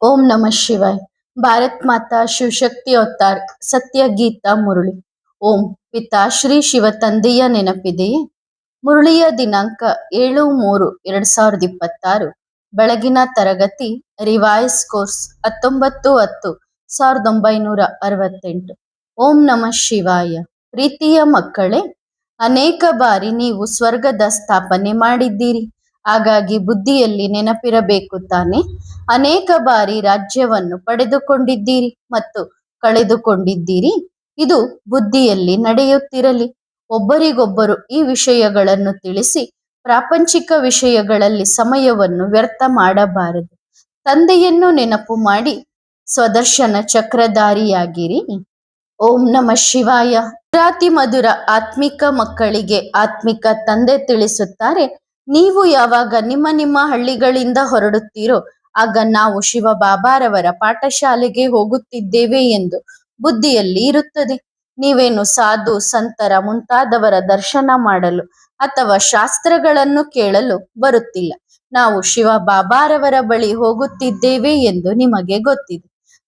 ಓಂ ನಮಃ ಶಿವಾಯ. ಭಾರತ್ ಮಾತಾ ಶಿವಶಕ್ತಿ ಅವತಾರ್ ಸತ್ಯ ಗೀತಾ ಮುರಳಿ. ಓಂ ಪಿತಾಶ್ರೀ ಶಿವ ತಂದೆಯ ನೆನಪಿದೆಯೇ? ಮುರಳಿಯ ದಿನಾಂಕ 7/3/2026. ಬೆಳಗಿನ ತರಗತಿ ರಿವೈಸ್ ಕೋರ್ಸ್ 19/10/1968. ಓಂ ನಮಃ ಶಿವಾಯ. ಪ್ರೀತಿಯ ಮಕ್ಕಳೇ, ಅನೇಕ ಬಾರಿ ನೀವು ಸ್ವರ್ಗದ ಸ್ಥಾಪನೆ ಮಾಡಿದ್ದೀರಿ. ಹಾಗಾಗಿ ಬುದ್ಧಿಯಲ್ಲಿ ನೆನಪಿರಬೇಕು ತಾನೆ. ಅನೇಕ ಬಾರಿ ರಾಜ್ಯವನ್ನು ಪಡೆದುಕೊಂಡಿದ್ದೀರಿ ಮತ್ತು ಕಳೆದುಕೊಂಡಿದ್ದೀರಿ. ಇದು ಬುದ್ಧಿಯಲ್ಲಿ ನಡೆಯುತ್ತಿರಲಿ. ಒಬ್ಬರಿಗೊಬ್ಬರು ಈ ವಿಷಯಗಳನ್ನು ತಿಳಿಸಿ ಪ್ರಾಪಂಚಿಕ ವಿಷಯಗಳಲ್ಲಿ ಸಮಯವನ್ನು ವ್ಯರ್ಥ ಮಾಡಬಾರದು. ತಂದೆಯನ್ನು ನೆನಪು ಮಾಡಿ ಸ್ವದರ್ಶನ ಚಕ್ರಧಾರಿಯಾಗಿರಿ. ಓಂ ನಮಃ ಶಿವಾಯ. ಮಧುರಾತಿ ಮಧುರ ಆತ್ಮಿಕ ಮಕ್ಕಳಿಗೆ ಆತ್ಮಿಕ ತಂದೆ ತಿಳಿಸುತ್ತಾರೆ, ನೀವು ಯಾವಾಗ ನಿಮ್ಮ ನಿಮ್ಮ ಹಳ್ಳಿಗಳಿಂದ ಹೊರಡುತ್ತೀರೋ ಆಗ ನಾವು ಶಿವ ಬಾಬಾರವರ ಪಾಠಶಾಲೆಗೆ ಹೋಗುತ್ತಿದ್ದೇವೆ ಎಂದು ಬುದ್ಧಿಯಲ್ಲಿ ಇರುತ್ತದೆ. ನೀವೇನು ಸಾಧು ಸಂತರ ಮುಂತಾದವರ ದರ್ಶನ ಮಾಡಲು ಅಥವಾ ಶಾಸ್ತ್ರಗಳನ್ನು ಕೇಳಲು ಬರುತ್ತಿಲ್ಲ. ನಾವು ಶಿವ ಬಾಬಾರವರ ಬಳಿ ಹೋಗುತ್ತಿದ್ದೇವೆ ಎಂದು ನಿಮಗೆ ಗೊತ್ತಿದೆ.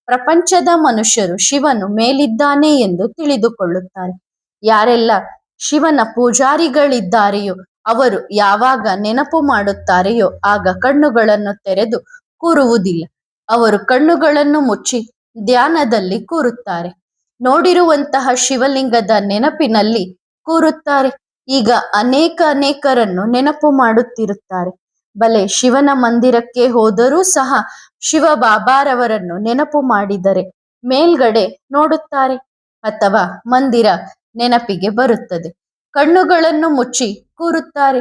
ಪ್ರಪಂಚದ ಮನುಷ್ಯರು ಶಿವನು ಮೇಲಿದ್ದಾನೆ ಎಂದು ತಿಳಿದುಕೊಳ್ಳುತ್ತಾರೆ. ಯಾರೆಲ್ಲ ಶಿವನ ಪೂಜಾರಿಗಳಿದ್ದಾರೆಯೋ ಅವರು ಯಾವಾಗ ನೆನಪು ಮಾಡುತ್ತಾರೆಯೋ ಆಗ ಕಣ್ಣುಗಳನ್ನು ತೆರೆದು ಕೂರುವುದಿಲ್ಲ. ಅವರು ಕಣ್ಣುಗಳನ್ನು ಮುಚ್ಚಿ ಧ್ಯಾನದಲ್ಲಿ ಕೂರುತ್ತಾರೆ. ನೋಡಿರುವಂತಹ ಶಿವಲಿಂಗದ ನೆನಪಿನಲ್ಲಿ ಕೂರುತ್ತಾರೆ. ಈಗ ಅನೇಕರನ್ನು ನೆನಪು ಮಾಡುತ್ತಿರುತ್ತಾರೆ. ಬಲೆ ಶಿವನ ಮಂದಿರಕ್ಕೆ ಹೋದರೂ ಸಹ ಶಿವ ಬಾಬಾರವರನ್ನು ನೆನಪು ಮಾಡಿದರೆ ಮೇಲ್ಗಡೆ ನೋಡುತ್ತಾರೆ ಅಥವಾ ಮಂದಿರ ನೆನಪಿಗೆ ಬರುತ್ತದೆ. ಕಣ್ಣುಗಳನ್ನು ಮುಚ್ಚಿ ಕೂರುತ್ತಾರೆ.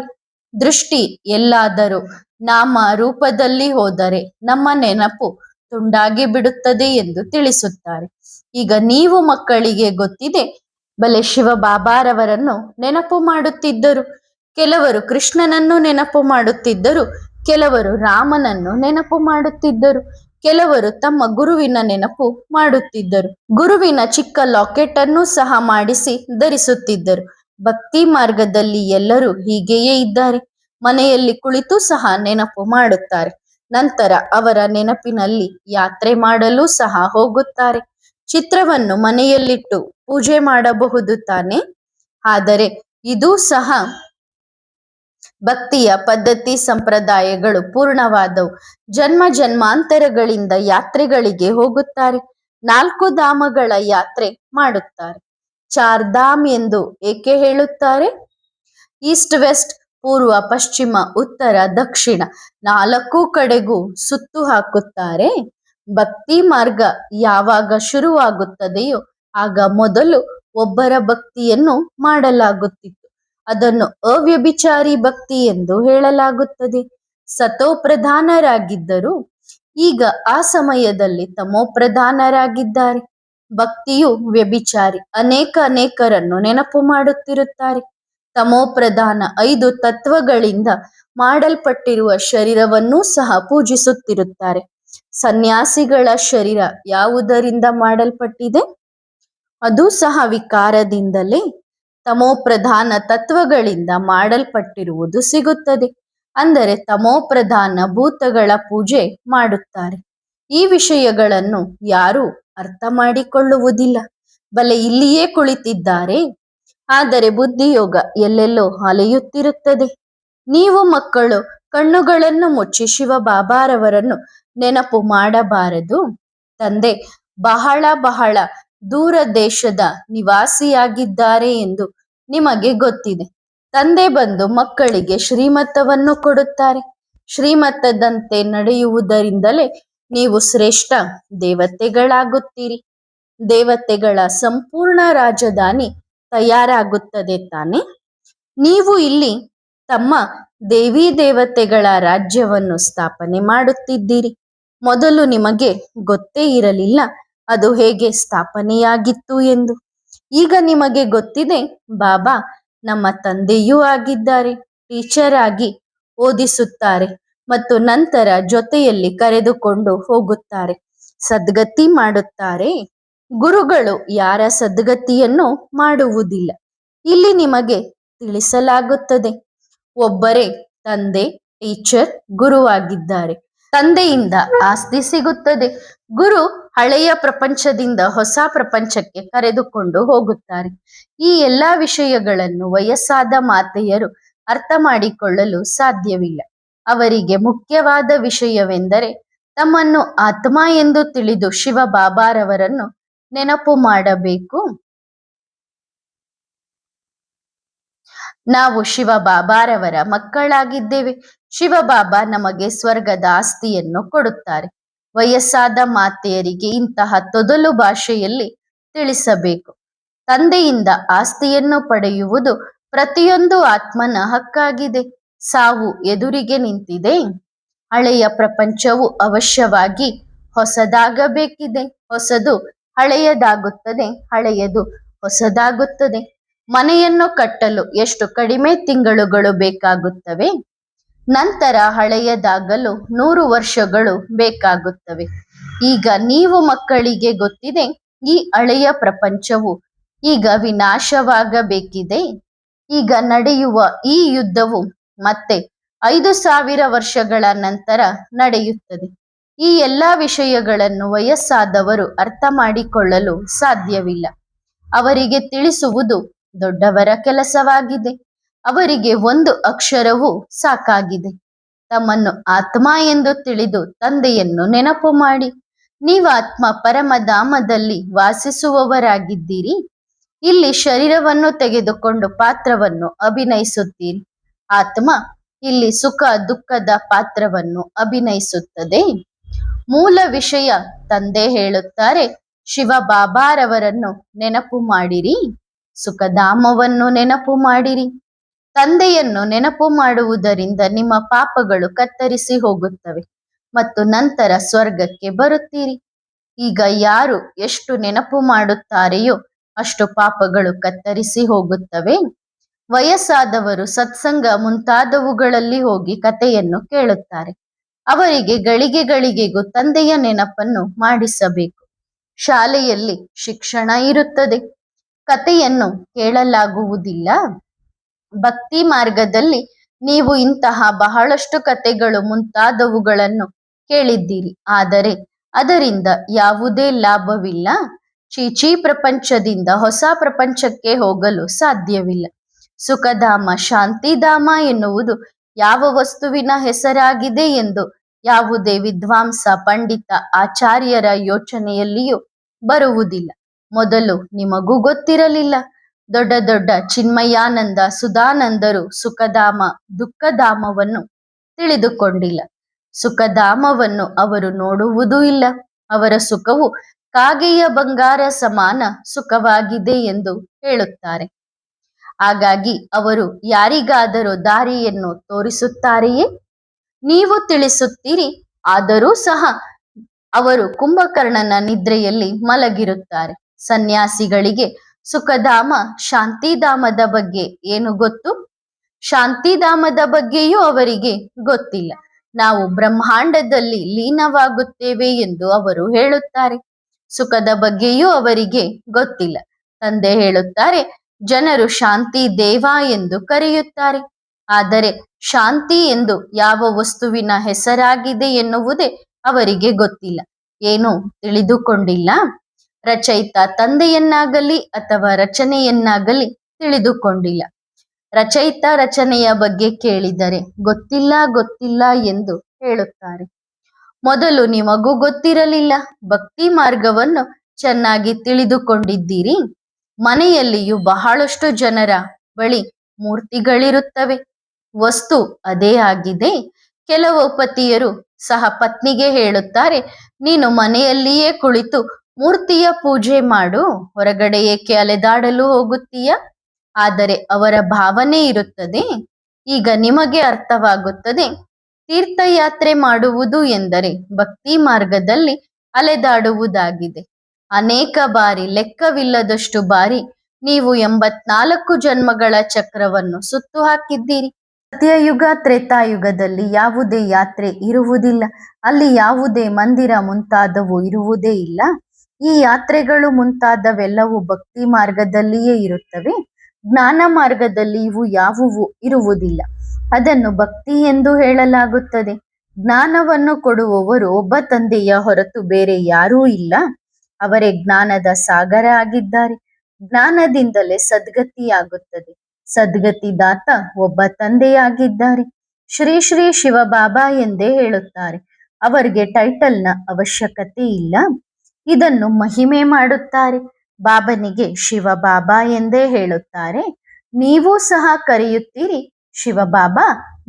ದೃಷ್ಟಿ ಎಲ್ಲಾದರೂ ನಾಮ ರೂಪದಲ್ಲಿ ಹೋದರೆ ನಮ್ಮ ನೆನಪು ತುಂಡಾಗಿ ಬಿಡುತ್ತದೆ ಎಂದು ತಿಳಿಸುತ್ತಾರೆ. ಈಗ ನೀವು ಮಕ್ಕಳಿಗೆ ಗೊತ್ತಿದೆ, ಬಲೆ ಶಿವ ಬಾಬಾರವರನ್ನು ನೆನಪು ಮಾಡುತ್ತಿದ್ದರು. ಕೆಲವರು ಕೃಷ್ಣನನ್ನು ನೆನಪು ಮಾಡುತ್ತಿದ್ದರು, ಕೆಲವರು ರಾಮನನ್ನು ನೆನಪು ಮಾಡುತ್ತಿದ್ದರು, ಕೆಲವರು ತಮ್ಮ ಗುರುವಿನ ನೆನಪು ಮಾಡುತ್ತಿದ್ದರು. ಗುರುವಿನ ಚಿಕ್ಕ ಲಾಕೆಟ್ ಅನ್ನು ಸಹ ಮಾಡಿಸಿ ಧರಿಸುತ್ತಿದ್ದರು. ಭಕ್ತಿ ಮಾರ್ಗದಲ್ಲಿ ಎಲ್ಲರೂ ಹೀಗೆಯೇ ಇದ್ದಾರೆ. ಮನೆಯಲ್ಲಿ ಕುಳಿತು ಸಹ ನೆನಪು ಮಾಡುತ್ತಾರೆ. ನಂತರ ಅವರ ನೆನಪಿನಲ್ಲಿ ಯಾತ್ರೆ ಮಾಡಲು ಸಹ ಹೋಗುತ್ತಾರೆ. ಚಿತ್ರವನ್ನು ಮನೆಯಲ್ಲಿಟ್ಟು ಪೂಜೆ ಮಾಡಬಹುದು ತಾನೆ. ಆದರೆ ಇದು ಸಹ ಭಕ್ತಿಯ ಪದ್ಧತಿ ಸಂಪ್ರದಾಯಗಳು ಪೂರ್ಣವಾದವು. ಜನ್ಮ ಜನ್ಮಾಂತರಗಳಿಂದ ಯಾತ್ರೆಗಳಿಗೆ ಹೋಗುತ್ತಾರೆ. 4 ಧಾಮಗಳ ಯಾತ್ರೆ ಮಾಡುತ್ತಾರೆ. 4 ಧಾಮ್ ಎಂದು ಏಕೆ ಹೇಳುತ್ತಾರೆ? ಈಸ್ಟ್ ವೆಸ್ಟ್, ಪೂರ್ವ ಪಶ್ಚಿಮ ಉತ್ತರ ದಕ್ಷಿಣ 4 ಕಡೆಗೂ ಸುತ್ತು ಹಾಕುತ್ತಾರೆ. ಭಕ್ತಿ ಮಾರ್ಗ ಯಾವಾಗ ಶುರುವಾಗುತ್ತದೆಯೋ ಆಗ ಮೊದಲು ಒಬ್ಬರ ಭಕ್ತಿಯನ್ನು ಮಾಡಲಾಗುತ್ತಿತ್ತು. ಅದನ್ನು ಅವ್ಯಭಿಚಾರಿ ಭಕ್ತಿ ಎಂದು ಹೇಳಲಾಗುತ್ತದೆ. ಸತೋ ಪ್ರಧಾನರಾಗಿದ್ದರು, ಈಗ ಆ ಸಮಯದಲ್ಲಿ ತಮೋ ಪ್ರಧಾನರಾಗಿದ್ದಾರೆ. ಭಕ್ತಿಯು ವ್ಯಭಿಚಾರಿ. ಅನೇಕರನ್ನು ನೆನಪು ಮಾಡುತ್ತಿರುತ್ತಾರೆ. ತಮೋ ಪ್ರಧಾನ 5 ತತ್ವಗಳಿಂದ ಮಾಡಲ್ಪಟ್ಟಿರುವ ಶರೀರವನ್ನೂ ಸಹ ಪೂಜಿಸುತ್ತಿರುತ್ತಾರೆ. ಸನ್ಯಾಸಿಗಳ ಶರೀರ ಯಾವುದರಿಂದ ಮಾಡಲ್ಪಟ್ಟಿದೆ? ಅದು ಸಹ ವಿಕಾರದಿಂದಲೇ. ತಮೋ ಪ್ರಧಾನ ತತ್ವಗಳಿಂದ ಮಾಡಲ್ಪಟ್ಟಿರುವುದು ಸಿಗುತ್ತದೆ. ಅಂದರೆ ತಮೋ ಪ್ರಧಾನ ಭೂತಗಳ ಪೂಜೆ ಮಾಡುತ್ತಾರೆ. ಈ ವಿಷಯಗಳನ್ನು ಯಾರೂ ಅರ್ಥ ಮಾಡಿಕೊಳ್ಳುವುದಿಲ್ಲ. ಬಲೆ ಇಲ್ಲಿಯೇ ಕುಳಿತಿದ್ದಾರೆ, ಆದರೆ ಬುದ್ಧಿಯೋಗ ಎಲ್ಲೆಲ್ಲೋ ಅಲೆಯುತ್ತಿರುತ್ತದೆ. ನೀವು ಮಕ್ಕಳು ಕಣ್ಣುಗಳನ್ನು ಮುಚ್ಚಿ ಶಿವ ಬಾಬಾರವರನ್ನು ನೆನಪು ಮಾಡಬಾರದು. ತಂದೆ ಬಹಳ ದೂರ ದೇಶದ ನಿವಾಸಿಯಾಗಿದ್ದಾರೆ ಎಂದು ನಿಮಗೆ ಗೊತ್ತಿದೆ. ತಂದೆ ಬಂದು ಮಕ್ಕಳಿಗೆ ಶ್ರೀಮತವನ್ನು ಕೊಡುತ್ತಾರೆ. ಶ್ರೀಮತದಂತೆ ನಡೆಯುವುದರಿಂದಲೇ ನೀವು ಶ್ರೇಷ್ಠ ದೇವತೆಗಳಾಗುತ್ತೀರಿ. ದೇವತೆಗಳ ಸಂಪೂರ್ಣ ರಾಜಧಾನಿ ತಯಾರಾಗುತ್ತದೆ ತಾನೆ. ನೀವು ಇಲ್ಲಿ ತಮ್ಮ ದೇವಿ ದೇವತೆಗಳ ರಾಜ್ಯವನ್ನು ಸ್ಥಾಪನೆ ಮಾಡುತ್ತಿದ್ದೀರಿ. ಮೊದಲು ನಿಮಗೆ ಗೊತ್ತೇ ಇರಲಿಲ್ಲ ಅದು ಹೇಗೆ ಸ್ಥಾಪನೆಯಾಗಿತ್ತು ಎಂದು. ಈಗ ನಿಮಗೆ ಗೊತ್ತಿದೆ. ಬಾಬಾ ನಮ್ಮ ತಂದೆಯೂ ಆಗಿದ್ದಾರೆ. ಟೀಚರ್ ಆಗಿ ಓದಿಸುತ್ತಾರೆ ಮತ್ತು ನಂತರ ಜೊತೆಯಲ್ಲಿ ಕರೆದುಕೊಂಡು ಹೋಗುತ್ತಾರೆ. ಸದ್ಗತಿ ಮಾಡುತ್ತಾರೆ. ಗುರುಗಳು ಯಾರ ಸದ್ಗತಿಯನ್ನು ಮಾಡುವುದಿಲ್ಲ. ಇಲ್ಲಿ ನಿಮಗೆ ತಿಳಿಸಲಾಗುತ್ತದೆ. ಒಬ್ಬರೇ ತಂದೆ ಟೀಚರ್ ಗುರುವಾಗಿದ್ದಾರೆ. ತಂದೆಯಿಂದ ಆಸ್ತಿ ಸಿಗುತ್ತದೆ. ಗುರು ಹಳೆಯ ಪ್ರಪಂಚದಿಂದ ಹೊಸ ಪ್ರಪಂಚಕ್ಕೆ ಕರೆದುಕೊಂಡು ಹೋಗುತ್ತಾರೆ. ಈ ಎಲ್ಲಾ ವಿಷಯಗಳನ್ನು ವಯಸ್ಸಾದ ಮಾತೆಯರು ಅರ್ಥ ಮಾಡಿಕೊಳ್ಳಲು ಸಾಧ್ಯವಿಲ್ಲ. ಅವರಿಗೆ ಮುಖ್ಯವಾದ ವಿಷಯವೆಂದರೆ ತಮ್ಮನ್ನು ಆತ್ಮ ಎಂದು ತಿಳಿದು ಶಿವ ಬಾಬಾರವರನ್ನು ನೆನಪು ಮಾಡಬೇಕು. ನಾವು ಶಿವ ಬಾಬಾರವರ ಮಕ್ಕಳಾಗಿದ್ದೇವೆ. ಶಿವ ಬಾಬಾ ನಮಗೆ ಸ್ವರ್ಗದ ಆಸ್ತಿಯನ್ನು ಕೊಡುತ್ತಾರೆ. ವಯಸ್ಸಾದ ಮಾತೆಯರಿಗೆ ಇಂತಹ ತೊದಲು ಭಾಷೆಯಲ್ಲಿ ತಿಳಿಸಬೇಕು. ತಂದೆಯಿಂದ ಆಸ್ತಿಯನ್ನು ಪಡೆಯುವುದು ಪ್ರತಿಯೊಂದು ಆತ್ಮನ ಹಕ್ಕಾಗಿದೆ. ಸಾವು ಎದುರಿಗೆ ನಿಂತಿದೆ. ಹಳೆಯ ಪ್ರಪಂಚವು ಅವಶ್ಯವಾಗಿ ಹೊಸದಾಗಬೇಕಿದೆ. ಹೊಸದು ಹಳೆಯದಾಗುತ್ತದೆ, ಹಳೆಯದು ಹೊಸದಾಗುತ್ತದೆ. ಮನೆಯನ್ನು ಕಟ್ಟಲು ಎಷ್ಟು ಕಡಿಮೆ ತಿಂಗಳುಗಳು ಬೇಕಾಗುತ್ತವೆ? ನಂತರ ಹಳೆಯದಾಗಲು 100 ವರ್ಷಗಳು ಬೇಕಾಗುತ್ತವೆ. ಈಗ ನೀವು ಮಕ್ಕಳಿಗೆ ಗೊತ್ತಿದೆ, ಈ ಹಳೆಯ ಪ್ರಪಂಚವು ಈಗ ವಿನಾಶವಾಗಬೇಕಿದೆ. ಈಗ ನಡೆಯುವ ಈ ಯುದ್ಧವು ಮತ್ತೆ 5000 ವರ್ಷಗಳ ನಂತರ ನಡೆಯುತ್ತದೆ. ಈ ಎಲ್ಲಾ ವಿಷಯಗಳನ್ನು ವಯಸ್ಸಾದವರು ಅರ್ಥ ಮಾಡಿಕೊಳ್ಳಲು ಸಾಧ್ಯವಿಲ್ಲ. ಅವರಿಗೆ ತಿಳಿಸುವುದು ದೊಡ್ಡವರ ಕೆಲಸವಾಗಿದೆ. ಅವರಿಗೆ ಒಂದು ಅಕ್ಷರವೂ ಸಾಕಾಗಿದೆ. ತಮ್ಮನ್ನು ಆತ್ಮ ಎಂದು ತಿಳಿದು ತಂದೆಯನ್ನು ನೆನಪು ಮಾಡಿ. ನೀವಾತ್ಮ ಪರಮಧಾಮದಲ್ಲಿ ವಾಸಿಸುವವರಾಗಿದ್ದೀರಿ. ಇಲ್ಲಿ ಶರೀರವನ್ನು ತೆಗೆದುಕೊಂಡು ಪಾತ್ರವನ್ನು ಅಭಿನಯಿಸುತ್ತೀರಿ. ಆತ್ಮ ಇಲ್ಲಿ ಸುಖ ದುಃಖದ ಪಾತ್ರವನ್ನು ಅಭಿನಯಿಸುತ್ತದೆ. ಮೂಲ ವಿಷಯ ತಂದೆ ಹೇಳುತ್ತಾರೆ, ಶಿವ ಬಾಬಾರವರನ್ನು ನೆನಪು ಮಾಡಿರಿ, ಸುಖಧಾಮವನ್ನು ನೆನಪು ಮಾಡಿರಿ. ತಂದೆಯನ್ನು ನೆನಪು ಮಾಡುವುದರಿಂದ ನಿಮ್ಮ ಪಾಪಗಳು ಕತ್ತರಿಸಿ ಹೋಗುತ್ತವೆ ಮತ್ತು ನಂತರ ಸ್ವರ್ಗಕ್ಕೆ ಬರುತ್ತೀರಿ. ಈಗ ಯಾರು ಎಷ್ಟು ನೆನಪು ಮಾಡುತ್ತಾರೆಯೋ ಅಷ್ಟು ಪಾಪಗಳು ಕತ್ತರಿಸಿ ಹೋಗುತ್ತವೆ. ವಯಸ್ಸಾದವರು ಸತ್ಸಂಗ ಮುಂತಾದವುಗಳಲ್ಲಿ ಹೋಗಿ ಕಥೆಯನ್ನು ಕೇಳುತ್ತಾರೆ. ಅವರಿಗೆ ಗಳಿಗೆ ಗಳಿಗೆಗೂ ತಂದೆಯ ನೆನಪನ್ನು ಮಾಡಿಸಬೇಕು. ಶಾಲೆಯಲ್ಲಿ ಶಿಕ್ಷಣ ಇರುತ್ತದೆ, ಕಥೆಯನ್ನು ಕೇಳಲಾಗುವುದಿಲ್ಲ. ಭಕ್ತಿ ಮಾರ್ಗದಲ್ಲಿ ನೀವು ಇಂತಹ ಬಹಳಷ್ಟು ಕಥೆಗಳು ಮುಂತಾದವುಗಳನ್ನು ಕೇಳಿದ್ದೀರಿ, ಆದರೆ ಅದರಿಂದ ಯಾವುದೇ ಲಾಭವಿಲ್ಲ. ಚೀಚಿ ಪ್ರಪಂಚದಿಂದ ಹೊಸ ಪ್ರಪಂಚಕ್ಕೆ ಹೋಗಲು ಸಾಧ್ಯವಿಲ್ಲ. ಸುಖಧಾಮ ಶಾಂತಿಧಾಮ ಎನ್ನುವುದು ಯಾವ ವಸ್ತುವಿನ ಹೆಸರಾಗಿದೆ ಎಂದು ಯಾವುದೇ ವಿದ್ವಾಂಸ ಪಂಡಿತ ಆಚಾರ್ಯರ ಯೋಚನೆಯಲ್ಲಿಯೂ ಬರುವುದಿಲ್ಲ. ಮೊದಲು ನಿಮಗೂ ಗೊತ್ತಿರಲಿಲ್ಲ. ದೊಡ್ಡ ದೊಡ್ಡ ಚಿನ್ಮಯಾನಂದ ಸುಧಾನಂದರು ಸುಖಧಾಮ ದುಃಖಧಾಮವನ್ನು ತಿಳಿದುಕೊಂಡಿಲ್ಲ. ಸುಖಧಾಮವನ್ನು ಅವರು ನೋಡುವುದೂ ಇಲ್ಲ. ಅವರ ಸುಖವು ಕಾಗೆಯ ಬಂಗಾರ ಸಮಾನ ಸುಖವಾಗಿದೆ ಎಂದು ಹೇಳುತ್ತಾರೆ. ಹಾಗಾಗಿ ಅವರು ಯಾರಿಗಾದರೂ ದಾರಿಯನ್ನು ತೋರಿಸುತ್ತಾರೆಯೇ? ನೀವು ತಿಳಿಸುತ್ತೀರಿ, ಆದರೂ ಸಹ ಅವರು ಕುಂಭಕರ್ಣನ ನಿದ್ರೆಯಲ್ಲಿ ಮಲಗಿರುತ್ತಾರೆ. ಸನ್ಯಾಸಿಗಳಿಗೆ ಸುಖಧಾಮ ಶಾಂತಿಧಾಮದ ಬಗ್ಗೆ ಏನು ಗೊತ್ತು? ಶಾಂತಿಧಾಮದ ಬಗ್ಗೆಯೂ ಅವರಿಗೆ ಗೊತ್ತಿಲ್ಲ. ನಾವು ಬ್ರಹ್ಮಾಂಡದಲ್ಲಿ ಲೀನವಾಗುತ್ತೇವೆ ಎಂದು ಅವರು ಹೇಳುತ್ತಾರೆ. ಸುಖದ ಬಗ್ಗೆಯೂ ಅವರಿಗೆ ಗೊತ್ತಿಲ್ಲ. ತಂದೆ ಹೇಳುತ್ತಾರೆ, ಜನರು ಶಾಂತಿ ದೇವ ಎಂದು ಕರೆಯುತ್ತಾರೆ, ಆದರೆ ಶಾಂತಿ ಎಂದು ಯಾವ ವಸ್ತುವಿನ ಹೆಸರಾಗಿದೆ ಎನ್ನುವುದೇ ಅವರಿಗೆ ಗೊತ್ತಿಲ್ಲ. ಏನು ತಿಳಿದುಕೊಂಡಿಲ್ಲ. ರಚಯಿತ ತಂದೆಯನ್ನಾಗಲಿ ಅಥವಾ ರಚನೆಯನ್ನಾಗಲಿ ತಿಳಿದುಕೊಂಡಿಲ್ಲ. ರಚಯಿತ ರಚನೆಯ ಬಗ್ಗೆ ಕೇಳಿದರೆ ಗೊತ್ತಿಲ್ಲ ಗೊತ್ತಿಲ್ಲ ಎಂದು ಹೇಳುತ್ತಾರೆ. ಮೊದಲು ನಿಮಗೂ ಗೊತ್ತಿರಲಿಲ್ಲ. ಭಕ್ತಿ ಮಾರ್ಗವನ್ನು ಚೆನ್ನಾಗಿ ತಿಳಿದುಕೊಂಡಿದ್ದೀರಿ. ಮನೆಯಲ್ಲಿಯೂ ಬಹಳಷ್ಟು ಜನರ ಬಳಿ ಮೂರ್ತಿಗಳಿರುತ್ತವೆ. ವಸ್ತು ಅದೇ ಆಗಿದೆ. ಕೆಲವು ಪತಿಯರು ಸಹ ಪತ್ನಿಗೆ ಹೇಳುತ್ತಾರೆ, ನೀನು ಮನೆಯಲ್ಲಿಯೇ ಕುಳಿತು ಮೂರ್ತಿಯ ಪೂಜೆ ಮಾಡು, ಹೊರಗಡೆ ಏಕೆ ಅಲೆದಾಡಲು ಹೋಗುತ್ತೀಯ? ಆದರೆ ಅವರ ಭಾವನೆ ಇರುತ್ತದೆ. ಈಗ ನಿಮಗೆ ಅರ್ಥವಾಗುತ್ತದೆ. ತೀರ್ಥಯಾತ್ರೆ ಮಾಡುವುದು ಎಂದರೆ ಭಕ್ತಿ ಮಾರ್ಗದಲ್ಲಿ ಅಲೆದಾಡುವುದಾಗಿದೆ. ಅನೇಕ ಬಾರಿ, ಲೆಕ್ಕವಿಲ್ಲದಷ್ಟು ಬಾರಿ ನೀವು 84 ಜನ್ಮಗಳ ಚಕ್ರವನ್ನು ಸುತ್ತು ಹಾಕಿದ್ದೀರಿ. ಸತ್ಯಯುಗ ತ್ರೇತಾಯುಗದಲ್ಲಿ ಯಾವುದೇ ಯಾತ್ರೆ ಇರುವುದಿಲ್ಲ. ಅಲ್ಲಿ ಯಾವುದೇ ಮಂದಿರ ಮುಂತಾದವು ಇರುವುದೇ ಇಲ್ಲ. ಈ ಯಾತ್ರೆಗಳು ಮುಂತಾದವೆಲ್ಲವೂ ಭಕ್ತಿ ಮಾರ್ಗದಲ್ಲಿಯೇ ಇರುತ್ತವೆ. ಜ್ಞಾನ ಮಾರ್ಗದಲ್ಲಿ ಇವು ಯಾವುವು ಇರುವುದಿಲ್ಲ. ಅದನ್ನು ಭಕ್ತಿ ಎಂದು ಹೇಳಲಾಗುತ್ತದೆ. ಜ್ಞಾನವನ್ನು ಕೊಡುವವರು ಒಬ್ಬ ತಂದೆಯ ಹೊರತು ಬೇರೆ ಯಾರೂ ಇಲ್ಲ. ಅವರೇ ಜ್ಞಾನದ ಸಾಗರ ಆಗಿದ್ದಾರೆ. ಜ್ಞಾನದಿಂದಲೇ ಸದ್ಗತಿಯಾಗುತ್ತದೆ. ಸದ್ಗತಿದಾತ ಒಬ್ಬ ತಂದೆಯಾಗಿದ್ದಾರೆ. ಶ್ರೀ ಶ್ರೀ ಶಿವಬಾಬಾ ಎಂದೇ ಹೇಳುತ್ತಾರೆ. ಅವರಿಗೆ ಟೈಟಲ್ನ ಅವಶ್ಯಕತೆ ಇಲ್ಲ. ಇದನ್ನು ಮಹಿಮೆ ಮಾಡುತ್ತಾರೆ. ಬಾಬನಿಗೆ ಶಿವಬಾಬಾ ಎಂದೇ ಹೇಳುತ್ತಾರೆ. ನೀವು ಸಹ ಕರೆಯುತ್ತೀರಿ, ಶಿವಬಾಬಾ,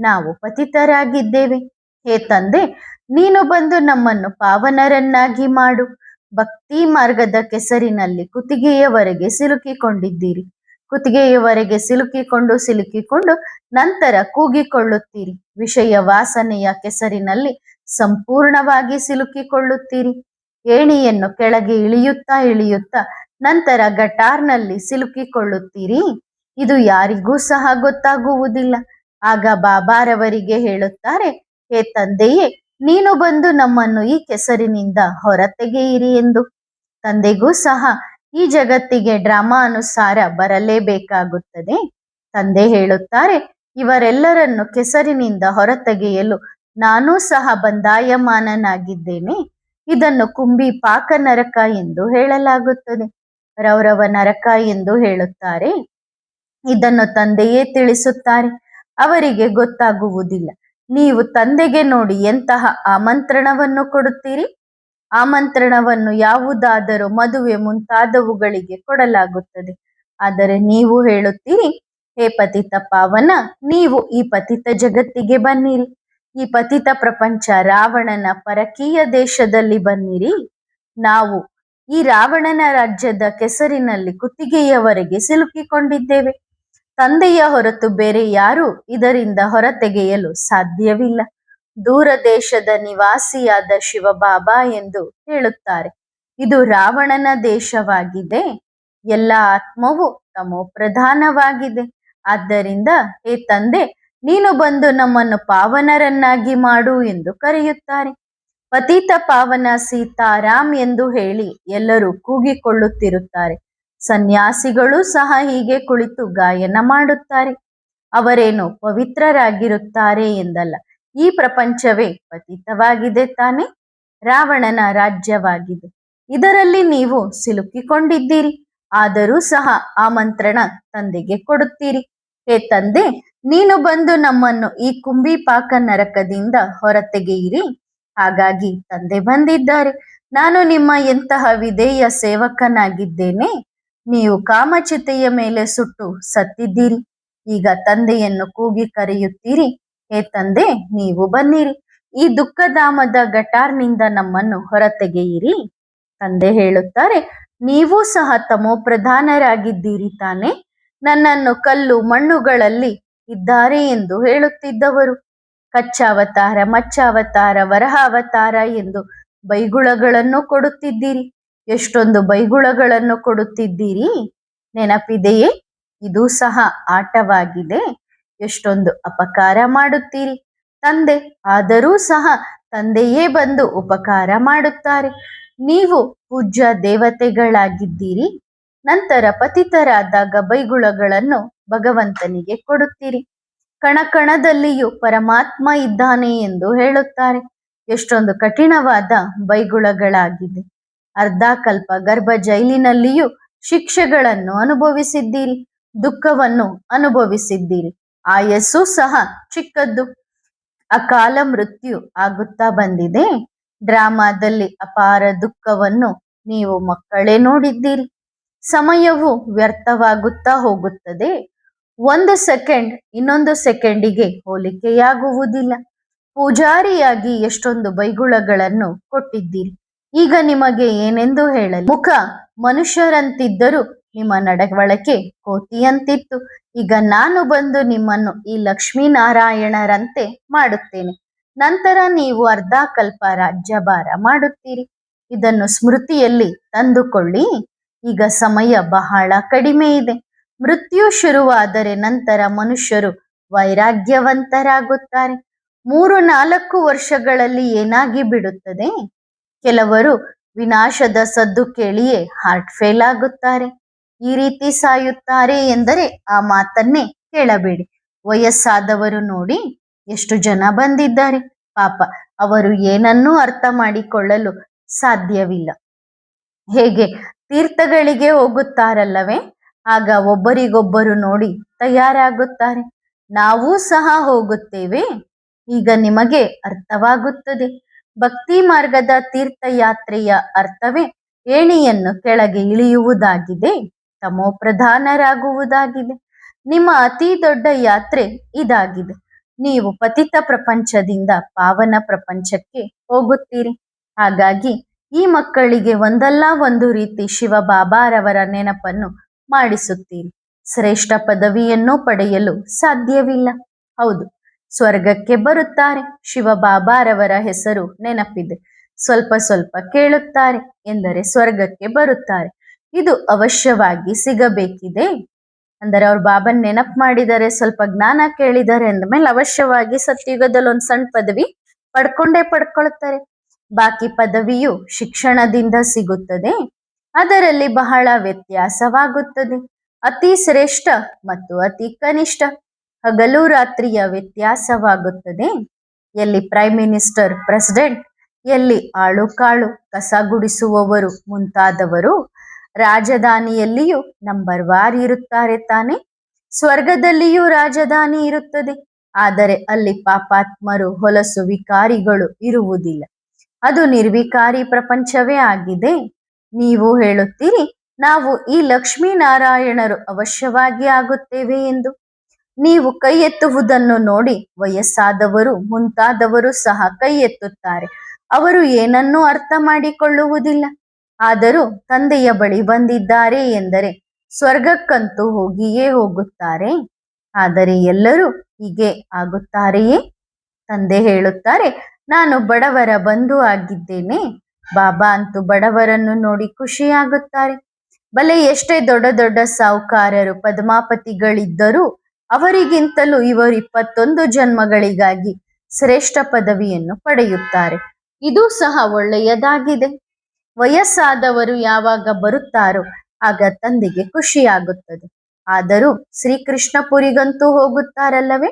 ನಾವು ಪತಿತರಾಗಿದ್ದೇವೆ. ಹೇ ತಂದೆ, ನೀನು ಬಂದು ನಮ್ಮನ್ನು ಪಾವನರನ್ನಾಗಿ ಮಾಡು. ಭಕ್ತಿ ಮಾರ್ಗದ ಕೆಸರಿನಲ್ಲಿ ಕುತ್ತಿಗೆಯವರೆಗೆ ಸಿಲುಕಿಕೊಂಡಿದ್ದೀರಿ. ಕುತ್ತಿಗೆಯವರೆಗೆ ಸಿಲುಕಿಕೊಂಡು ನಂತರ ಕೂಗಿಕೊಳ್ಳುತ್ತೀರಿ. ವಿಷಯ ವಾಸನೆಯ ಕೆಸರಿನಲ್ಲಿ ಸಂಪೂರ್ಣವಾಗಿ ಸಿಲುಕಿಕೊಳ್ಳುತ್ತೀರಿ. ಏಣಿಯನ್ನು ಕೆಳಗೆ ಇಳಿಯುತ್ತಾ ನಂತರ ಗಟಾರ್ನಲ್ಲಿ ಸಿಲುಕಿಕೊಳ್ಳುತ್ತೀರಿ. ಇದು ಯಾರಿಗೂ ಸಹ ಗೊತ್ತಾಗುವುದಿಲ್ಲ. ಆಗ ಬಾಬಾರವರಿಗೆ ಹೇಳುತ್ತಾರೆ, ಹೇ ತಂದೆಯೇ, ನೀನು ಬಂದು ನಮ್ಮನ್ನು ಈ ಕೆಸರಿನಿಂದ ಹೊರತೆಗೆಯಿರಿ ಎಂದು. ತಂದೆಗೂ ಸಹ ಈ ಜಗತ್ತಿಗೆ ಡ್ರಾಮಾ ಅನುಸಾರ ಬರಲೇಬೇಕಾಗುತ್ತದೆ. ತಂದೆ ಹೇಳುತ್ತಾರೆ, ಇವರೆಲ್ಲರನ್ನು ಕೆಸರಿನಿಂದ ಹೊರತೆಗೆಯಲು ನಾನೂ ಸಹ ಬಂದಾಯಮಾನನಾಗಿದ್ದೇನೆ. ಇದನ್ನು ಕುಂಬಿ ಪಾಕ ನರಕ ಎಂದು ಹೇಳಲಾಗುತ್ತದೆ. ರೌರವ ನರಕ ಎಂದು ಹೇಳುತ್ತಾರೆ. ಇದನ್ನು ತಂದೆಯೇ ತಿಳಿಸುತ್ತಾರೆ. ಅವರಿಗೆ ಗೊತ್ತಾಗುವುದಿಲ್ಲ. ನೀವು ತಂದೆಗೆ ನೋಡಿ ಎಂತಹ ಆಮಂತ್ರಣವನ್ನು ಕೊಡುತ್ತೀರಿ. ಆಮಂತ್ರಣವನ್ನು ಯಾವುದಾದರೂ ಮದುವೆ ಮುಂತಾದವುಗಳಿಗೆ ಕೊಡಲಾಗುತ್ತದೆ. ಆದರೆ ನೀವು ಹೇಳುತ್ತೀರಿ, ಹೇ ಪತಿತ ಪಾವನ, ನೀವು ಈ ಪತಿತ ಜಗತ್ತಿಗೆ ಬನ್ನಿರಿ. ಈ ಪತಿತ ಪ್ರಪಂಚ ರಾವಣನ ಪರಕೀಯ ದೇಶದಲ್ಲಿ ಬನ್ನಿರಿ. ನಾವು ಈ ರಾವಣನ ರಾಜ್ಯದ ಕೆಸರಿನಲ್ಲಿ ಕುತ್ತಿಗೆಯವರೆಗೆ ಸಿಲುಕಿಕೊಂಡಿದ್ದೇವೆ. ತಂದೆಯ ಹೊರತು ಬೇರೆ ಯಾರೂ ಇದರಿಂದ ಹೊರತೆಗೆಯಲು ಸಾಧ್ಯವಿಲ್ಲ. ದೂರ ದೇಶದ ನಿವಾಸಿಯಾದ ಶಿವಬಾಬಾ ಎಂದು ಹೇಳುತ್ತಾರೆ. ಇದು ರಾವಣನ ದೇಶವಾಗಿದೆ. ಎಲ್ಲ ಆತ್ಮವು ತಮೋ ಪ್ರಧಾನವಾಗಿದೆ. ಆದ್ದರಿಂದ ಹೇ ತಂದೆ, ನೀನು ಬಂದು ನಮ್ಮನ್ನು ಪಾವನರನ್ನಾಗಿ ಮಾಡು ಎಂದು ಕರೆಯುತ್ತಾರೆ. ಪತಿತ ಪಾವನ ಸೀತಾರಾಮ್ ಎಂದು ಹೇಳಿ ಎಲ್ಲರೂ ಕೂಗಿಕೊಳ್ಳುತ್ತಿರುತ್ತಾರೆ. ಸನ್ಯಾಸಿಗಳು ಸಹ ಹೀಗೆ ಕುಳಿತು ಗಾಯನ ಮಾಡುತ್ತಾರೆ. ಅವರೇನು ಪವಿತ್ರರಾಗಿರುತ್ತಾರೆ ಎಂದಲ್ಲ. ಈ ಪ್ರಪಂಚವೇ ಪತಿತವಾಗಿದೆ ತಾನೆ, ರಾವಣನ ರಾಜ್ಯವಾಗಿದೆ. ಇದರಲ್ಲಿ ನೀವು ಸಿಲುಕಿಕೊಂಡಿದ್ದೀರಿ. ಆದರೂ ಸಹ ಆಮಂತ್ರಣ ತಂದೆಗೆ ಕೊಡುತ್ತೀರಿ. ಹೇ ತಂದೆ, ನೀನು ಬಂದು ನಮ್ಮನ್ನು ಈ ಕುಂಬಿಪಾಕ ನರಕದಿಂದ ಹೊರತೆಗೆಯಿರಿ. ಹಾಗಾಗಿ ತಂದೆ ಬಂದಿದ್ದಾರೆ. ನಾನು ನಿಮ್ಮ ಎಂತಹ ವಿಧೇಯ ಸೇವಕನಾಗಿದ್ದೇನೆ. ನೀವು ಕಾಮಚಿತೆಯ ಮೇಲೆ ಸುಟ್ಟು ಸತ್ತಿದ್ದೀರಿ. ಈಗ ತಂದೆಯನ್ನು ಕೂಗಿ ಕರೆಯುತ್ತೀರಿ, ಹೇ ತಂದೆ, ನೀವು ಬನ್ನಿರಿ. ಈ ದುಃಖಧಾಮದ ಗಟಾರ್ನಿಂದ ನಮ್ಮನ್ನು ಹೊರತೆಗೆಯಿರಿ. ತಂದೆ ಹೇಳುತ್ತಾರೆ, ನೀವು ಸಹ ತಮೋ ಪ್ರಧಾನರಾಗಿದ್ದೀರಿ ತಾನೆ. ನನ್ನನ್ನು ಕಲ್ಲು ಮಣ್ಣುಗಳಲ್ಲಿ ಇದ್ದಾರೆ ಎಂದು ಹೇಳುತ್ತಿದ್ದವರು ಕಚ್ಚಾವತಾರ, ಮಚ್ಚಾವತಾರ, ವರಹ ಅವತಾರ ಎಂದು ಬೈಗುಳಗಳನ್ನು ಕೊಡುತ್ತಿದ್ದೀರಿ. ಎಷ್ಟೊಂದು ಬೈಗುಳಗಳನ್ನು ಕೊಡುತ್ತಿದ್ದೀರಿ. ನೆನಪಿದೆಯೇ? ಇದು ಸಹ ಆಟವಾಗಿದೆ. ಎಷ್ಟೊಂದು ಅಪಕಾರ ಮಾಡುತ್ತೀರಿ ತಂದೆ. ಆದರೂ ಸಹ ತಂದೆಯೇ ಬಂದು ಉಪಕಾರ ಮಾಡುತ್ತಾರೆ. ನೀವು ಪೂಜ್ಯ ದೇವತೆಗಳಾಗಿದ್ದೀರಿ. ನಂತರ ಪತಿತರಾದಾಗ ಬೈಗುಳಗಳನ್ನು ಭಗವಂತನಿಗೆ ಕೊಡುತ್ತೀರಿ. ಕಣಕಣದಲ್ಲಿಯೂ ಪರಮಾತ್ಮ ಇದ್ದಾನೆ ಎಂದು ಹೇಳುತ್ತಾರೆ. ಎಷ್ಟೊಂದು ಕಠಿಣವಾದ ಬೈಗುಳಗಳಾಗಿದೆ. ಅರ್ಧ ಕಲ್ಪ ಗರ್ಭ ಜೈಲಿನಲ್ಲಿಯೂ ಶಿಕ್ಷೆಗಳನ್ನು ಅನುಭವಿಸಿದ್ದೀರಿ. ದುಃಖವನ್ನು ಅನುಭವಿಸಿದ್ದೀರಿ. ಆಯಸ್ಸು ಸಹ ಚಿಕ್ಕದ್ದು. ಅಕಾಲ ಮೃತ್ಯು ಆಗುತ್ತಾ ಬಂದಿದೆ. ಡ್ರಾಮಾದಲ್ಲಿ ಅಪಾರ ದುಃಖವನ್ನು ನೀವು ಮಕ್ಕಳೇ ನೋಡಿದ್ದೀರಿ. ಸಮಯವು ವ್ಯರ್ಥವಾಗುತ್ತಾ ಹೋಗುತ್ತದೆ. ಒಂದು ಸೆಕೆಂಡ್ ಇನ್ನೊಂದು ಸೆಕೆಂಡಿಗೆ ಹೋಲಿಕೆಯಾಗುವುದಿಲ್ಲ. ಪೂಜಾರಿಯಾಗಿ ಎಷ್ಟೊಂದು ಬೈಗುಳಗಳನ್ನು ಕೊಟ್ಟಿದ್ದೀರಿ. ಈಗ ನಿಮಗೆ ಏನೆಂದು ಹೇಳಲಿ? ಮುಖ ಮನುಷ್ಯರಂತಿದ್ದರೂ ನಿಮ್ಮ ನಡವಳಿಕೆ ಕೋತಿಯಂತಿತ್ತು. ಈಗ ನಾನು ಬಂದು ನಿಮ್ಮನ್ನು ಈ ಲಕ್ಷ್ಮೀನಾರಾಯಣರಂತೆ ಮಾಡುತ್ತೇನೆ. ನಂತರ ನೀವು ಅರ್ಧ ಕಲ್ಪ ರಾಜ್ಯಭಾರ ಮಾಡುತ್ತೀರಿ. ಇದನ್ನು ಸ್ಮೃತಿಯಲ್ಲಿ ತಂದುಕೊಳ್ಳಿ. ಈಗ ಸಮಯ ಬಹಳ ಕಡಿಮೆ ಇದೆ. ಮೃತ್ಯು ಶುರುವಾದರೆ ನಂತರ ಮನುಷ್ಯರು ವೈರಾಗ್ಯವಂತರಾಗುತ್ತಾರೆ. 3-4 ವರ್ಷಗಳಲ್ಲಿ ಏನಾಗಿ ಬಿಡುತ್ತದೆ? ಕೆಲವರು ವಿನಾಶದ ಸದ್ದು ಕೇಳಿಯೇ ಹಾರ್ಟ್ ಫೇಲ್ ಆಗುತ್ತಾರೆ. ಈ ರೀತಿ ಸಾಯುತ್ತಾರೆ ಎಂದರೆ ಆ ಮಾತನ್ನೇ ಕೇಳಬೇಡಿ. ವಯಸ್ಸಾದವರು ನೋಡಿ ಎಷ್ಟು ಜನ ಬಂದಿದ್ದಾರೆ. ಪಾಪ ಅವರು ಏನನ್ನೂ ಅರ್ಥ ಮಾಡಿಕೊಳ್ಳಲು ಸಾಧ್ಯವಿಲ್ಲ. ಹೇಗೆ ತೀರ್ಥಗಳಿಗೆ ಹೋಗುತ್ತಾರಲ್ಲವೇ, ಆಗ ಒಬ್ಬರಿಗೊಬ್ಬರು ನೋಡಿ ತಯಾರಾಗುತ್ತಾರೆ. ನಾವೂ ಸಹ ಹೋಗುತ್ತೇವೆ. ಈಗ ನಿಮಗೆ ಅರ್ಥವಾಗುತ್ತದೆ. ಭಕ್ತಿ ಮಾರ್ಗದ ತೀರ್ಥಯಾತ್ರೆಯ ಅರ್ಥವೇ ಏಣಿಯನ್ನು ಕೆಳಗೆ ಇಳಿಯುವುದಾಗಿದೆ, ತಮೋಪ್ರಧಾನರಾಗುವುದಾಗಿದೆ. ನಿಮ್ಮ ಅತಿ ದೊಡ್ಡ ಯಾತ್ರೆ ಇದಾಗಿದೆ. ನೀವು ಪತಿತ ಪ್ರಪಂಚದಿಂದ ಪಾವನ ಪ್ರಪಂಚಕ್ಕೆ ಹೋಗುತ್ತೀರಿ. ಹಾಗಾಗಿ ಈ ಮಕ್ಕಳಿಗೆ ಒಂದಲ್ಲ ಒಂದು ರೀತಿ ಶಿವಬಾಬಾರವರ ನೆನಪನ್ನು ಮಾಡಿಸುತ್ತೀರಿ. ಶ್ರೇಷ್ಠ ಪದವಿಯನ್ನು ಪಡೆಯಲು ಸಾಧ್ಯವಿಲ್ಲ. ಹೌದು, ಸ್ವರ್ಗಕ್ಕೆ ಬರುತ್ತಾರೆ. ಶಿವಬಾಬಾರವರ ಹೆಸರು ನೆನಪಿದೆ. ಸ್ವಲ್ಪ ಸ್ವಲ್ಪ ಕೇಳುತ್ತಾರೆ ಎಂದರೆ ಸ್ವರ್ಗಕ್ಕೆ ಬರುತ್ತಾರೆ. ಇದು ಅವಶ್ಯವಾಗಿ ಸಿಗಬೇಕಿದೆ. ಅಂದರೆ ಅವ್ರು ಬಾಬನ್ ನೆನಪು ಮಾಡಿದರೆ, ಸ್ವಲ್ಪ ಜ್ಞಾನ ಕೇಳಿದ್ದಾರೆ ಅಂದಮೇಲೆ ಅವಶ್ಯವಾಗಿ ಸತ್ಯುಗದಲ್ಲಿ ಒಂದು ಸಣ್ಣ ಪದವಿ ಪಡ್ಕೊಳ್ತಾರೆ. ಬಾಕಿ ಪದವಿಯು ಶಿಕ್ಷಣದಿಂದ ಸಿಗುತ್ತದೆ. ಅದರಲ್ಲಿ ಬಹಳ ವ್ಯತ್ಯಾಸವಾಗುತ್ತದೆ. ಅತಿ ಶ್ರೇಷ್ಠ ಮತ್ತು ಅತಿ ಕನಿಷ್ಠ, ಹಗಲು ರಾತ್ರಿಯ ವ್ಯತ್ಯಾಸವಾಗುತ್ತದೆ. ಎಲ್ಲಿ ಪ್ರೈಮ್ ಮಿನಿಸ್ಟರ್, ಪ್ರೆಸಿಡೆಂಟ್, ಎಲ್ಲಿ ಆಳು ಕಾಳು, ಕಸ ಗುಡಿಸುವವರು ಮುಂತಾದವರು. ರಾಜಧಾನಿಯಲ್ಲಿಯೂ ನಂಬರ್ ವಾರ್ ಇರುತ್ತಾರೆ ತಾನೆ. ಸ್ವರ್ಗದಲ್ಲಿಯೂ ರಾಜಧಾನಿ ಇರುತ್ತದೆ. ಆದರೆ ಅಲ್ಲಿ ಪಾಪಾತ್ಮರು, ಹೊಲಸು ವಿಕಾರಿಗಳು ಇರುವುದಿಲ್ಲ. ಅದು ನಿರ್ವಿಕಾರಿ ಪ್ರಪಂಚವೇ ಆಗಿದೆ. ನೀವು ಹೇಳುತ್ತೀರಿ, ನಾವು ಈ ಲಕ್ಷ್ಮೀನಾರಾಯಣರು ಅವಶ್ಯವಾಗಿ ಆಗುತ್ತೇವೆ ಎಂದು. ನೀವು ಕೈ ಎತ್ತುವುದನ್ನು ನೋಡಿ ವಯಸ್ಸಾದವರು ಮುಂತಾದವರು ಸಹ ಕೈ ಎತ್ತುತ್ತಾರೆ. ಅವರು ಏನನ್ನೂ ಅರ್ಥ ಮಾಡಿಕೊಳ್ಳುವುದಿಲ್ಲ. ಆದರೂ ತಂದೆಯ ಬಳಿ ಬಂದಿದ್ದಾರೆ ಎಂದರೆ ಸ್ವರ್ಗಕ್ಕಂತೂ ಹೋಗಿಯೇ ಹೋಗುತ್ತಾರೆ. ಆದರೆ ಎಲ್ಲರೂ ಹೀಗೆ ಆಗುತ್ತಾರೆಯೇ? ತಂದೆ ಹೇಳುತ್ತಾರೆ, ನಾನು ಬಡವರ ಬಂಧು ಆಗಿದ್ದೇನೆ. ಬಾಬಾ ಅಂತೂ ಬಡವರನ್ನು ನೋಡಿ ಖುಷಿಯಾಗುತ್ತಾರೆ. ಬಲೆ ಎಷ್ಟೇ ದೊಡ್ಡ ದೊಡ್ಡ ಸಾಹುಕಾರರು, ಪದ್ಮಾಪತಿಗಳಿದ್ದರೂ ಅವರಿಗಿಂತಲೂ ಇವರು 21 ಜನ್ಮಗಳಿಗಾಗಿ ಶ್ರೇಷ್ಠ ಪದವಿಯನ್ನು ಪಡೆಯುತ್ತಾರೆ. ಇದು ಸಹ ಒಳ್ಳೆಯದಾಗಿದೆ. ವಯಸ್ಸಾದವರು ಯಾವಾಗ ಬರುತ್ತಾರೋ ಆಗ ತಂದೆಗೆ ಖುಷಿಯಾಗುತ್ತದೆ. ಆದರೂ ಶ್ರೀಕೃಷ್ಣಪುರಿಗಂತೂ ಹೋಗುತ್ತಾರಲ್ಲವೇ?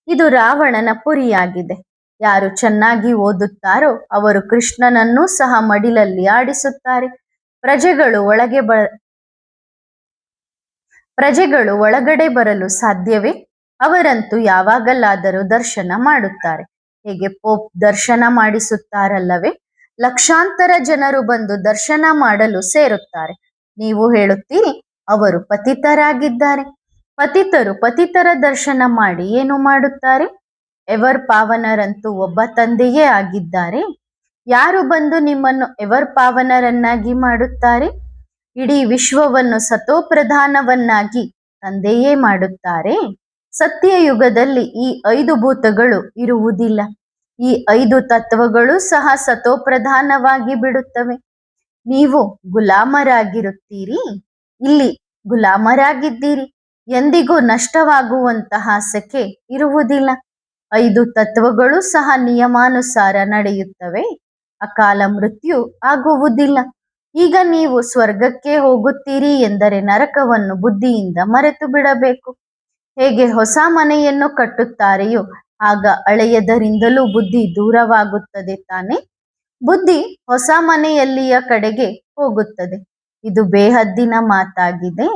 ಇದು ರಾವಣನ ಪುರಿಯಾಗಿದೆ. ಯಾರು ಚೆನ್ನಾಗಿ ಓದುತ್ತಾರೋ ಅವರು ಕೃಷ್ಣನನ್ನೂ ಸಹ ಮಡಿಲಲ್ಲಿ ಆಡಿಸುತ್ತಾರೆ. ಪ್ರಜೆಗಳು ಒಳಗಡೆ ಬರಲು ಸಾಧ್ಯವೇ? ಅವರಂತೂ ಯಾವಾಗಲಾದರೂ ದರ್ಶನ ಮಾಡುತ್ತಾರೆ. ಹೇಗೆ ಪೋಪ್ ದರ್ಶನ ಮಾಡಿಸುತ್ತಾರಲ್ಲವೇ? ಲಕ್ಷಾಂತರ ಜನರು ಬಂದು ದರ್ಶನ ಮಾಡಲು ಸೇರುತ್ತಾರೆ. ನೀವು ಹೇಳುತ್ತೀರಿ, ಅವರು ಪತಿತರಾಗಿದ್ದಾರೆ. ಪತಿತರು ಪತಿತರ ದರ್ಶನ ಮಾಡಿ ಏನು ಮಾಡುತ್ತಾರೆ? ಎವರ್ ಪಾವನರಂತೂ ಒಬ್ಬ ತಂದೆಯೇ ಆಗಿದ್ದಾರೆ. ಯಾರು ಬಂದು ನಿಮ್ಮನ್ನು ಎವರ್ ಪಾವನರನ್ನಾಗಿ ಮಾಡುತ್ತಾರೆ? ಇಡೀ ವಿಶ್ವವನ್ನು ಸತೋಪ್ರಧಾನವನ್ನಾಗಿ ತಂದೆಯೇ ಮಾಡುತ್ತಾರೆ. ಸತ್ಯಯುಗದಲ್ಲಿ ಈ 5 ಭೂತಗಳು ಇರುವುದಿಲ್ಲ. ಈ 5 ತತ್ವಗಳು ಸಹ ಸತೋಪ್ರಧಾನವಾಗಿ ಬಿಡುತ್ತವೆ. ನೀವು ಗುಲಾಮರಾಗಿರುತ್ತೀರಿ. ಇಲ್ಲಿ ಗುಲಾಮರಾಗಿದ್ದೀರಿ. ಎಂದಿಗೂ ನಷ್ಟವಾಗುವಂತಹ ಸೆಕೆ ಇರುವುದಿಲ್ಲ. 5 ತತ್ವಗಳು ಸಹ ನಿಯಮಾನುಸಾರ ನಡೆಯುತ್ತವೆ. ಅಕಾಲ ಮೃತ್ಯು ಆಗುವುದಿಲ್ಲ. ಈಗ ನೀವು ಸ್ವರ್ಗಕ್ಕೆ ಹೋಗುತ್ತೀರಿ ಎಂದರೆ ನರಕವನ್ನು ಬುದ್ಧಿಯಿಂದ ಮರೆತು ಬಿಡಬೇಕು. ಹೇಗೆ ಹೊಸ ಮನೆಯನ್ನು ಕಟ್ಟುತ್ತಾರೆಯೋ ಆಗ ಹಳೆಯದರಿಂದಲೂ ಬುದ್ಧಿ ದೂರವಾಗುತ್ತದೆ ತಾನೆ. ಬುದ್ಧಿ ಹೊಸ ಮನೆಯಲ್ಲಿಯ ಕಡೆಗೆ ಹೋಗುತ್ತದೆ. ಇದು ಬೇಹದ್ದಿನ ಮಾತಾಗಿದೆ.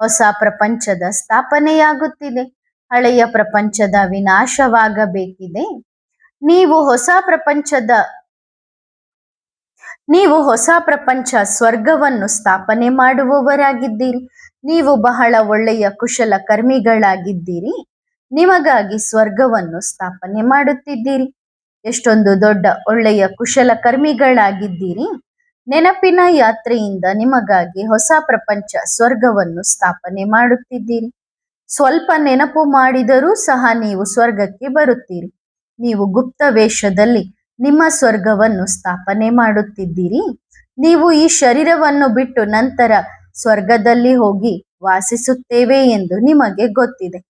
ಹೊಸ ಪ್ರಪಂಚದ ಸ್ಥಾಪನೆಯಾಗುತ್ತಿದೆ. ಹಳೆಯ ಪ್ರಪಂಚದ ವಿನಾಶವಾಗಬೇಕಿದೆ. ನೀವು ಹೊಸ ಪ್ರಪಂಚ ಸ್ವರ್ಗವನ್ನು ಸ್ಥಾಪನೆ ಮಾಡುವವರಾಗಿದ್ದೀರಿ. ನೀವು ಬಹಳ ಒಳ್ಳೆಯ ಕುಶಲ ಕರ್ಮಿಗಳಾಗಿದ್ದೀರಿ. ನಿಮಗಾಗಿ ಸ್ವರ್ಗವನ್ನು ಸ್ಥಾಪನೆ ಮಾಡುತ್ತಿದ್ದೀರಿ. ಎಷ್ಟೊಂದು ದೊಡ್ಡ ಒಳ್ಳೆಯ ಕುಶಲ ಕರ್ಮಿಗಳಾಗಿದ್ದೀರಿ. ನೆನಪಿನ ಯಾತ್ರೆಯಿಂದ ನಿಮಗಾಗಿ ಹೊಸ ಪ್ರಪಂಚ ಸ್ವರ್ಗವನ್ನು ಸ್ಥಾಪನೆ ಮಾಡುತ್ತಿದ್ದೀರಿ. ಸ್ವಲ್ಪ ನೆನಪು ಮಾಡಿದರೂ ಸಹ ನೀವು ಸ್ವರ್ಗಕ್ಕೆ ಬರುತ್ತೀರಿ. ನೀವು ಗುಪ್ತ ವೇಷದಲ್ಲಿ ನಿಮ್ಮ ಸ್ವರ್ಗವನ್ನು ಸ್ಥಾಪನೆ ಮಾಡುತ್ತಿದ್ದೀರಿ. ನೀವು ಈ ಶರೀರವನ್ನು ಬಿಟ್ಟು ನಂತರ ಸ್ವರ್ಗದಲ್ಲಿ ಹೋಗಿ ವಾಸಿಸುತ್ತೇವೆ ಎಂದು ನಿಮಗೆ ಗೊತ್ತಿದೆ.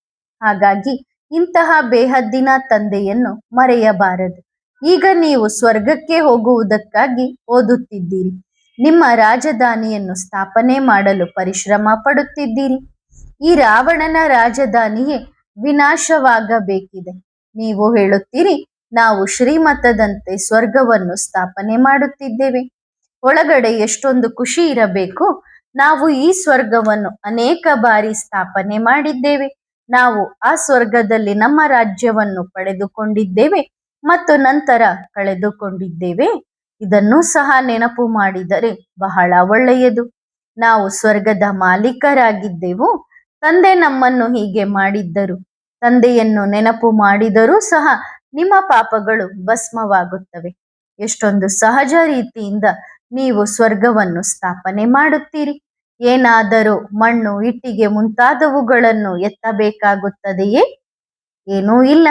ಹಾಗಾಗಿ ಇಂತಹ ಬೇಹದ್ದಿನ ತಂದೆಯನ್ನು ಮರೆಯಬಾರದು. ಈಗ ನೀವು ಸ್ವರ್ಗಕ್ಕೆ ಹೋಗುವುದಕ್ಕಾಗಿ ಓದುತ್ತಿದ್ದೀರಿ. ನಿಮ್ಮ ರಾಜಧಾನಿಯನ್ನು ಸ್ಥಾಪನೆ ಮಾಡಲು ಪರಿಶ್ರಮ ಪಡುತ್ತಿದ್ದೀರಿ. ಈ ರಾವಣನ ರಾಜಧಾನಿಯೇ ವಿನಾಶವಾಗಬೇಕಿದೆ. ನೀವು ಹೇಳುತ್ತೀರಿ, ನಾವು ಶ್ರೀಮತದಂತೆ ಸ್ವರ್ಗವನ್ನು ಸ್ಥಾಪನೆ ಮಾಡುತ್ತಿದ್ದೇವೆ. ಒಳಗಡೆ ಎಷ್ಟೊಂದು ಖುಷಿ ಇರಬೇಕು. ನಾವು ಈ ಸ್ವರ್ಗವನ್ನು ಅನೇಕ ಬಾರಿ ಸ್ಥಾಪನೆ ಮಾಡಿದ್ದೇವೆ. ನಾವು ಆ ಸ್ವರ್ಗದಲ್ಲಿ ನಮ್ಮ ರಾಜ್ಯವನ್ನು ಪಡೆದುಕೊಂಡಿದ್ದೇವೆ ಮತ್ತು ನಂತರ ಕಳೆದುಕೊಂಡಿದ್ದೇವೆ. ಇದನ್ನೂ ಸಹ ನೆನಪು ಮಾಡಿದರೆ ಬಹಳ ಒಳ್ಳೆಯದು. ನಾವು ಸ್ವರ್ಗದ ಮಾಲೀಕರಾಗಿದ್ದೆವು. ತಂದೆ ನಮ್ಮನ್ನು ಹೀಗೆ ಮಾಡಿದ್ದರು. ತಂದೆಯನ್ನು ನೆನಪು ಮಾಡಿದರೂ ಸಹ ನಿಮ್ಮ ಪಾಪಗಳು ಭಸ್ಮವಾಗುತ್ತವೆ. ಎಷ್ಟೊಂದು ಸಹಜ ರೀತಿಯಿಂದ ನೀವು ಸ್ವರ್ಗವನ್ನು ಸ್ಥಾಪನೆ ಮಾಡುತ್ತೀರಿ. ಏನಾದರೂ ಮಣ್ಣು, ಇಟ್ಟಿಗೆ ಮುಂತಾದವುಗಳನ್ನು ಎತ್ತಬೇಕಾಗುತ್ತದೆಯೇ? ಏನೂ ಇಲ್ಲ.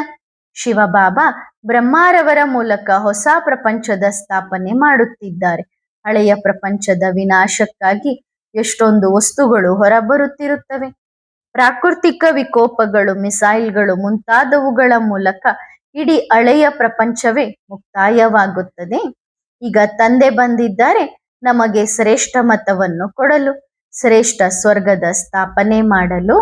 ಶಿವಬಾಬಾ ಬ್ರಹ್ಮಾರವರ ಮೂಲಕ ಹೊಸ ಪ್ರಪಂಚದ ಸ್ಥಾಪನೆ ಮಾಡುತ್ತಿದ್ದಾರೆ. ಹಳೆಯ ಪ್ರಪಂಚದ ವಿನಾಶಕ್ಕಾಗಿ ಎಷ್ಟೊಂದು ವಸ್ತುಗಳು ಹೊರಬರುತ್ತಿರುತ್ತವೆ. ಪ್ರಾಕೃತಿಕ ವಿಕೋಪಗಳು, ಮಿಸೈಲ್ಗಳು ಮುಂತಾದವುಗಳ ಮೂಲಕ ಇಡೀ ಹಳೆಯ ಪ್ರಪಂಚವೇ ಮುಕ್ತಾಯವಾಗುತ್ತದೆ. ಈಗ ತಂದೆ ಬಂದಿದ್ದಾರೆ ನಮಗೆ ಶ್ರೇಷ್ಠ ಮತವನ್ನು ಕೊಡಲು, ಶ್ರೇಷ್ಠ ಸ್ವರ್ಗದ ಸ್ಥಾಪನೆ ಮಾಡಲು.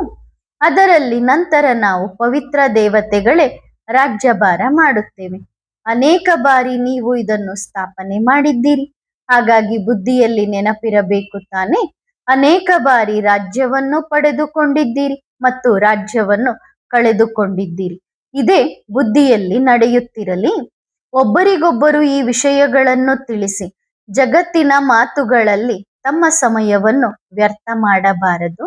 ಅದರಲ್ಲಿ ನಂತರ ನಾವು ಪವಿತ್ರ ದೇವತೆಗಳೇ ರಾಜ್ಯಭಾರ ಮಾಡುತ್ತೇವೆ. ಅನೇಕ ಬಾರಿ ನೀವು ಇದನ್ನು ಸ್ಥಾಪನೆ ಮಾಡಿದ್ದೀರಿ. ಹಾಗಾಗಿ ಬುದ್ಧಿಯಲ್ಲಿ ನೆನಪಿರಬೇಕು ತಾನೆ. ಅನೇಕ ಬಾರಿ ರಾಜ್ಯವನ್ನು ಪಡೆದುಕೊಂಡಿದ್ದೀರಿ ಮತ್ತು ರಾಜ್ಯವನ್ನು ಕಳೆದುಕೊಂಡಿದ್ದೀರಿ. ಇದೇ ಬುದ್ಧಿಯಲ್ಲಿ ನಡೆಯುತ್ತಿರಲಿ. ಒಬ್ಬರಿಗೊಬ್ಬರು ಈ ವಿಷಯಗಳನ್ನು ತಿಳಿಸಿ ಜಗತ್ತಿನ ಮಾತುಗಳಲ್ಲಿ ತಮ್ಮ ಸಮಯವನ್ನು ವ್ಯರ್ಥ ಮಾಡಬಾರದು.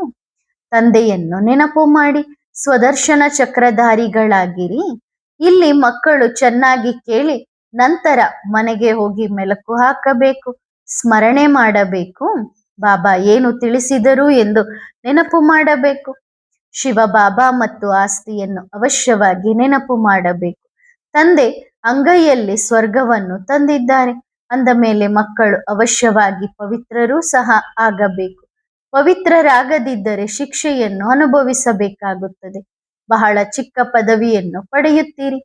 ತಂದೆಯನ್ನು ನೆನಪು ಮಾಡಿ ಸ್ವದರ್ಶನ ಚಕ್ರಧಾರಿಗಳಾಗಿರಿ. ಇಲ್ಲಿ ಮಕ್ಕಳು ಚೆನ್ನಾಗಿ ಕೇಳಿ ನಂತರ ಮನೆಗೆ ಹೋಗಿ ಮೆಲುಕು ಹಾಕಬೇಕು, ಸ್ಮರಣೆ ಮಾಡಬೇಕು. ಬಾಬಾ ಏನು ತಿಳಿಸಿದರು ಎಂದು ನೆನಪು ಮಾಡಬೇಕು. ಶಿವಬಾಬಾ ಮತ್ತು ಆಸ್ತಿಯನ್ನು ಅವಶ್ಯವಾಗಿ ನೆನಪು ಮಾಡಬೇಕು. ತಂದೆ ಅಂಗೈಯಲ್ಲಿ ಸ್ವರ್ಗವನ್ನು ತಂದಿದ್ದಾರೆ ಅಂದ ಮೇಲೆ ಮಕ್ಕಳು ಅವಶ್ಯವಾಗಿ ಪವಿತ್ರರೂ ಸಹ ಆಗಬೇಕು. ಪವಿತ್ರರಾಗದಿದ್ದರೆ ಶಿಕ್ಷೆಯನ್ನು ಅನುಭವಿಸಬೇಕಾಗುತ್ತದೆ. ಬಹಳ ಚಿಕ್ಕ ಪದವಿಯನ್ನು ಪಡೆಯುತ್ತೀರಿ.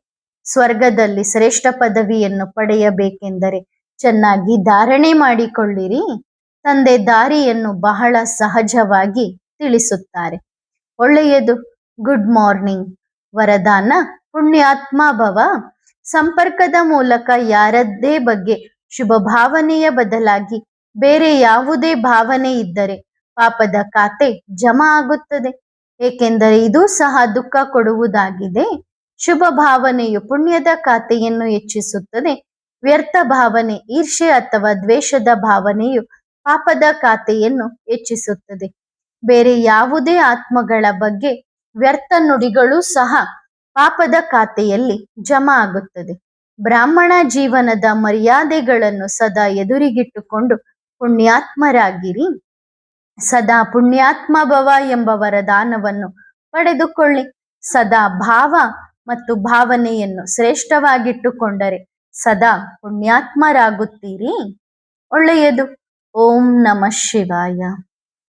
ಸ್ವರ್ಗದಲ್ಲಿ ಶ್ರೇಷ್ಠ ಪದವಿಯನ್ನು ಪಡೆಯಬೇಕೆಂದರೆ ಚೆನ್ನಾಗಿ ಧಾರಣೆ ಮಾಡಿಕೊಳ್ಳಿರಿ. ತಂದೆ ದಾರಿಯನ್ನು ಬಹಳ ಸಹಜವಾಗಿ ತಿಳಿಸುತ್ತಾರೆ. ಒಳ್ಳೆಯದು. Good morning. ವರದಾನ: ಪುಣ್ಯಾತ್ಮ ಭವ. ಸಂಪರ್ಕದ ಮೂಲಕ ಯಾರದ್ದೇ ಬಗ್ಗೆ ಶುಭ ಭಾವನೆಯ ಬದಲಾಗಿ ಬೇರೆ ಯಾವುದೇ ಭಾವನೆ ಇದ್ದರೆ ಪಾಪದ ಖಾತೆ ಜಮಾ ಆಗುತ್ತದೆ. ಏಕೆಂದರೆ ಇದು ಸಹ ದುಃಖ ಕೊಡುವುದಾಗಿದೆ. ಶುಭ ಭಾವನೆಯು ಪುಣ್ಯದ ಖಾತೆಯನ್ನು ಹೆಚ್ಚಿಸುತ್ತದೆ. ವ್ಯರ್ಥ ಭಾವನೆ, ಈರ್ಷ್ಯೆ ಅಥವಾ ದ್ವೇಷದ ಭಾವನೆಯು ಪಾಪದ ಖಾತೆಯನ್ನು ಹೆಚ್ಚಿಸುತ್ತದೆ. ಬೇರೆ ಯಾವುದೇ ಆತ್ಮಗಳ ಬಗ್ಗೆ ವ್ಯರ್ಥ ನುಡಿಗಳು ಸಹ ಪಾಪದ ಖಾತೆಯಲ್ಲಿ ಜಮಾ ಆಗುತ್ತದೆ. ಬ್ರಾಹ್ಮಣ ಜೀವನದ ಮರ್ಯಾದೆಗಳನ್ನು ಸದಾ ಎದುರಿಗಿಟ್ಟುಕೊಂಡು ಪುಣ್ಯಾತ್ಮರಾಗಿರಿ. ಸದಾ ಪುಣ್ಯಾತ್ಮ ಭವ ಎಂಬ ವರದಾನವನ್ನು ಪಡೆದುಕೊಳ್ಳಿ. ಸದಾ ಭಾವ ಮತ್ತು ಭಾವನೆಯನ್ನು ಶ್ರೇಷ್ಠವಾಗಿಟ್ಟುಕೊಂಡರೆ ಸದಾ ಪುಣ್ಯಾತ್ಮರಾಗುತ್ತೀರಿ. ಒಳ್ಳೆಯದು. ಓಂ ನಮಃ ಶಿವಾಯ.